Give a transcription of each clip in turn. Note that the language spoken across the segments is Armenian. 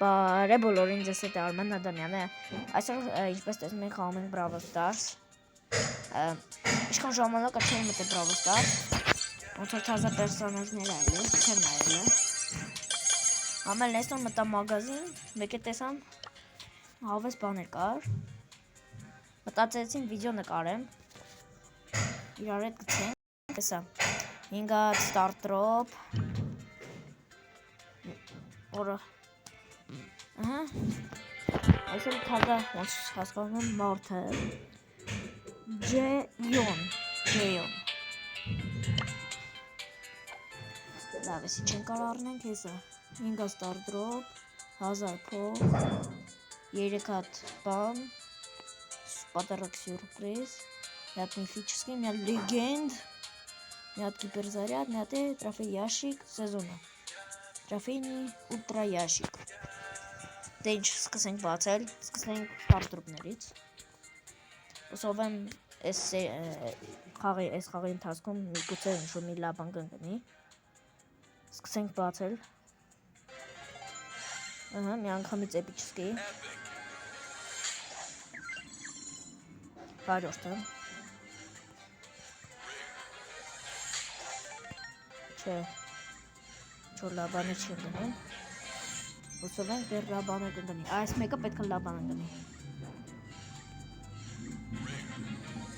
Բարե բոլորին, ձեզ հետ է Արմեն Ադամյանը։ Այսօր ինչպես տեսնում եք խաղում ենք Brawl Stars։ Ինչքան ժամանակը չեմ մտել Brawl Stars։ Ոնց որ թազա պերսոնաժներ այլ չեմ նայել։ Համել այսօր մտա մագազին, մեկ է տեսամ հավես բաներ կար։ Մտածեցին վիդեո նկարեմ։ Իրար հետ գցենք, տեսա 5 հատ Start Drop։ Որը այսօր թազա ոնց հասկանում եմ մարդը Ջեյոն լավ էսի չեն կարող առնենք հեսա 5 Start Drop 1000 փող 3 հատ բան պատառակ սյուրպրիզ մի հատ միֆիչսկի մի հատ լեգենդ մի հատ կիպերզարյատ մի հատ է տրաֆեի ящик սեզոնը տրաֆեյնի ուլտրա ящик դե ինչ սկսենք բացել սկսենք ստարտրուպներից ուսով եմ այս խաղի ընթացքում միգուցե ինչ-որ մի լավ բան կընկնի սկսենք բացել մի անգամից էպիչսկի բարյոշտը չէ ինչ-որ լավ բաներ չի ընկնում ուսով ենք դեռ լավ բաներ կընկնի այս մեկը պետք է լավ բան ընկնի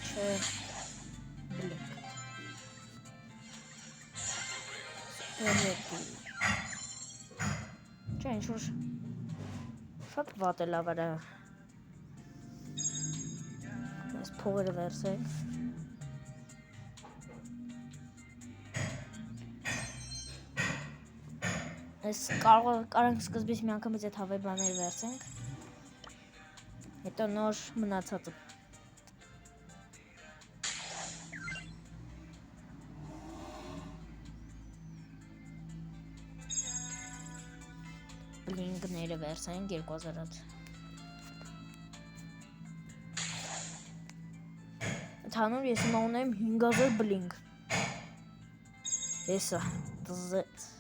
չէ բլեք չէ ինչ-որ շատ վատ է լավ արա այս փողերը վերցենք Այս կարող ենք սկզբից մի անգամից այդ հավե բաները վերցենք հետո նոր մնացածը բլինկները վերցենք 2000 հատ ընդհանուր ես հիմա ունեմ 5000 բլինկ հեսա տզետ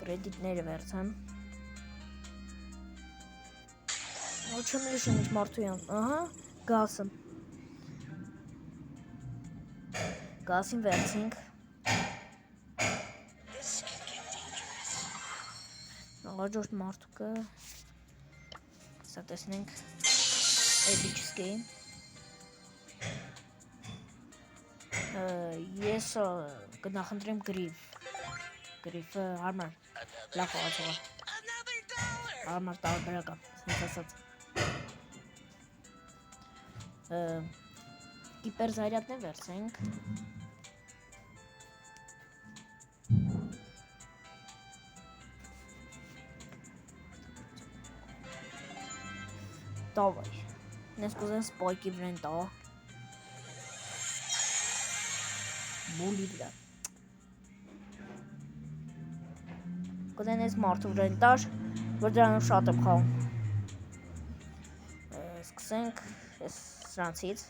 կրեդիտները վերցեմ Ոչ չեմ լիշում ինչ մարդու յան գասին վերցինք աղաջորդ մարդուկը սա տեսնենք էպիչսկի ես կնախնդրեմ գրիֆը հարմար լավ խաղացող հարմար տարբերական սենց ասած կիպերզարյատներ վերցենք Давай. Nes կուզեն սպայքի վրեն տա Բուլի վրա Կուզեն ես մարդու վրեն տար որ դրանով շատ եմ խաղում Սկսենք սրանցից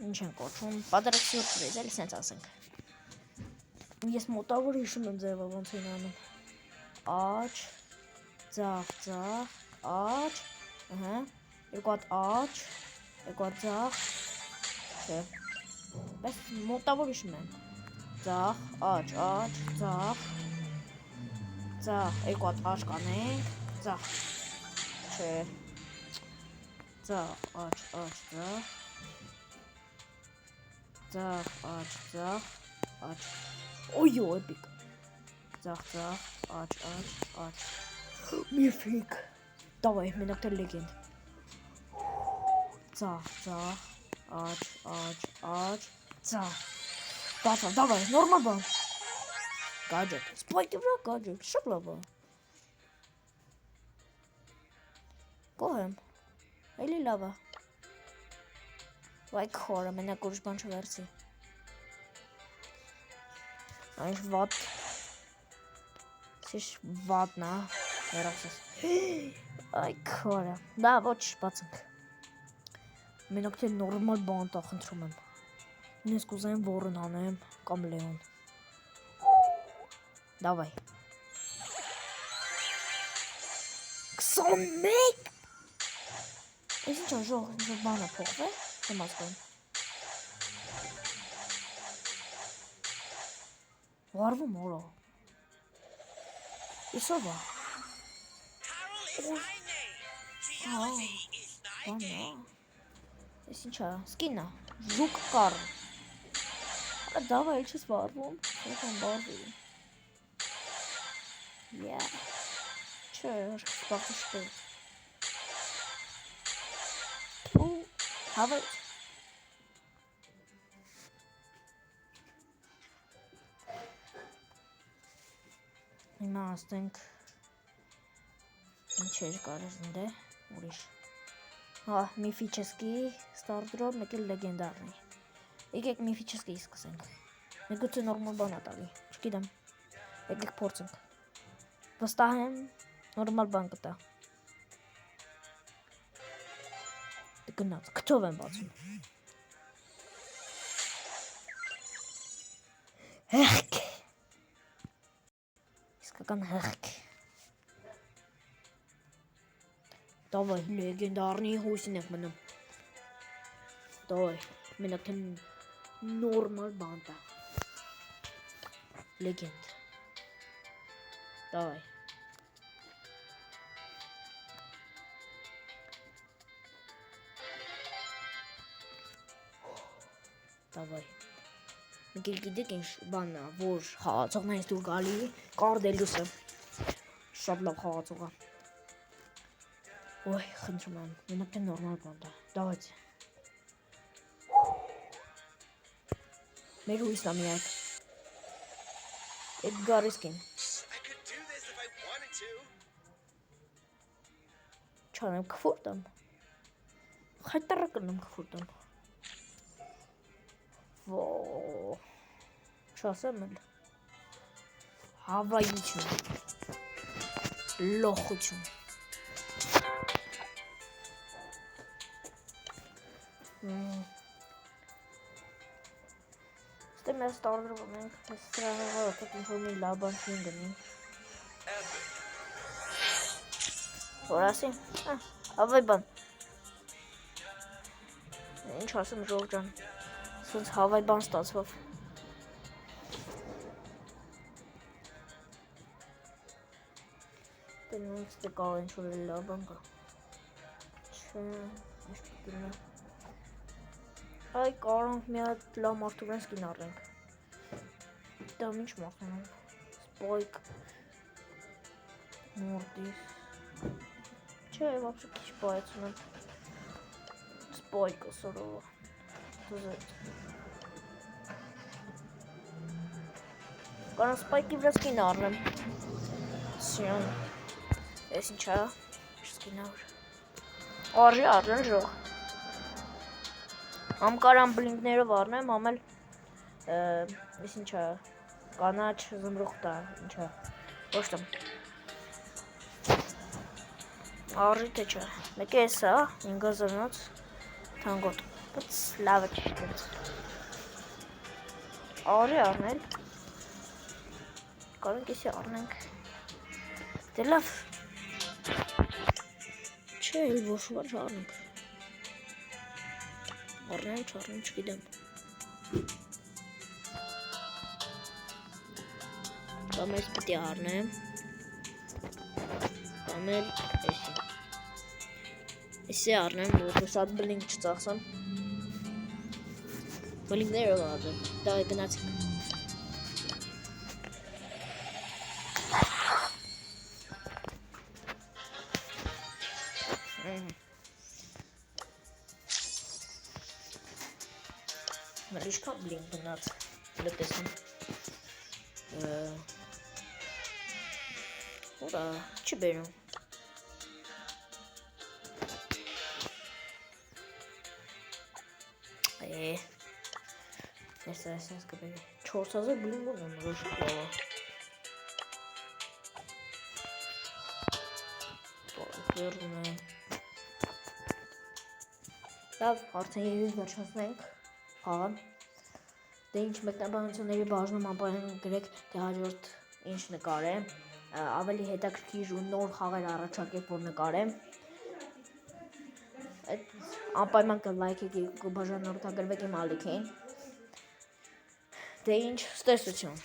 Ինչ են կոչում Պատրակ սյուրպրիզ էլ սենց ասենք Ես մոտավոր հիշում եմ ձևը ոնց են անում Աչ Ձախ Աչ Երկու հատ աչ Երկու հատ ձախ Չէ Բայց մոտավոր հիշում եմ Ձախ Աչ Ձախ Երկու հատ աչ կանենք Ձախ Չէ Ձախ Աչ Ձախ Ձախ Աչ Օյո էպիկ Ձախ Աչ Միֆիկ Давай, մենակ թե լեգենդ Ձախ Աչ Ձախ Բացա, давай, նորմալ բան Գաջետ, սպայքի վրա գաջետ, շատ լավ է Գոհ եմ, էլի լավ է Վայ քորը, մենակ ուրիշ բան չվերցի Այս վատ Սիշ վատն է Երախսես Այ քորը Դա ոչ բացենք Մենակ թե նորմալ բան տա խնդրում եմ Ես կուզեմ որն անեմ կամ լեոն Դավայ։ 21 Ես ինչ ժող բանը փոխվե, չեմ ասում։ Վարվում օրո։ Իսովա։ Բանա։ Ես ինչա, սկինա, ժուկ կար։ Դավայ, էլ չես վարվում, եկան վարվի։ Yeah. Չէ, սպաղը շպետ։ Հավայ։ Հիմա ասենք ինչեր կարես նդե, ուրիշ։ Միֆիչեսկի, ստարդրոպ, մեկ էլ լեգենդարնի։ Եկեք միֆիչեսկի սկսենք։ Մեգուցե նորմալ բան ատալի, չգիտեմ։ Եկեք փորձենք։ Վստահ եմ, նորմալ բան կտա։ Գնաց, քթով եմ բացում։ Հեղք։ Իսկական հեղք։ Դավայ, լեգենդարնի հույսին եք մնում։ Դավայ, մենակ թե նորմալ բան տա։ Լեգենդ։ Դավայ։ Դավայ։ Մեկ էլ գիտեք ինչ բանն է, որ խաղացողներից դուր գալի Կարդելյուսը։ Շատ լավ խաղացող է։ Ոյ, խնդրում եմ, մենակ թե նորմալ բան տա։ Դավայց։ Մեր հույսն է միակ։ Էդգար իսկին։ Չանեմ կվորտամ։ Խայտարը կնեմ կվորտամ։ Ոո, չասեմ էլ, հավայություն, լոխություն, ստեմ ես տարդրվում ենք, ես սրահեղարը կտ ինչ-որ մի լաբան չին գնի, որ ասի, հավայ բան, ինչ ասեմ ժող ջան, սենց հավայ բան ստացվով։ Տնունց դե կար ինչ-որ լավ բան կա։ Չէ, ինչ պիտին է։ Այ կարոնք մի հատ լավ մարդուրեն սկին առենք։ Դամ ինչ մախնում։ Սպոյկ։ Մորդիս։ Չէ, վապշը քիչ բայացում եմ։ Սպոյկը սորովը։ Դուզետ։ Կարան սպայկի վրա սկին առնեմ։ Սյոն։ Ես ինչա, սկին առ։ Արժի առնեն ժող։ Համ կարան բլինկներով առնեմ, համ էլ ես ինչա, կանաչ զմրուխ տա, ինչա, ոչ տամ։ Արժի թե չէ, մեկ է եսա, 5000-նոց թանգոտ, բայց լավը չիշտենց։ Արժի առնել, կարանք եսի առնենք, դե լավ, չէ, էլ ոչ վար առնենք, առնեմ, չառնեմ, չգիտեմ, կամ ես պիտի առնեմ, կամ էլ եսի, եսի առնեմ, որ շատ բլինք չծախսեմ, բլինքներով առնեմ, դա գնացիք, Մեր իշքան բլինք գնաց, լտեսում, ուրա, չի բերում, ես կբերի, 4000 բլինքով եմ, որ շատ լավա, բերում եմ, լավ, արդեն եվից վերջացնենք, խաղան, դե ինչ մեկնաբանությունների բաժնում անպայման գրեք, թե հաջորդ ինչ նկարեմ, ավելի հետաքրքիր ու նոր խաղեր առաջարկեք, որ նկարեմ։ Անպայման կլայքեք ու կբաժանորդագրվեք իմ ալիքին։ Դե ինչ, ստեսություն։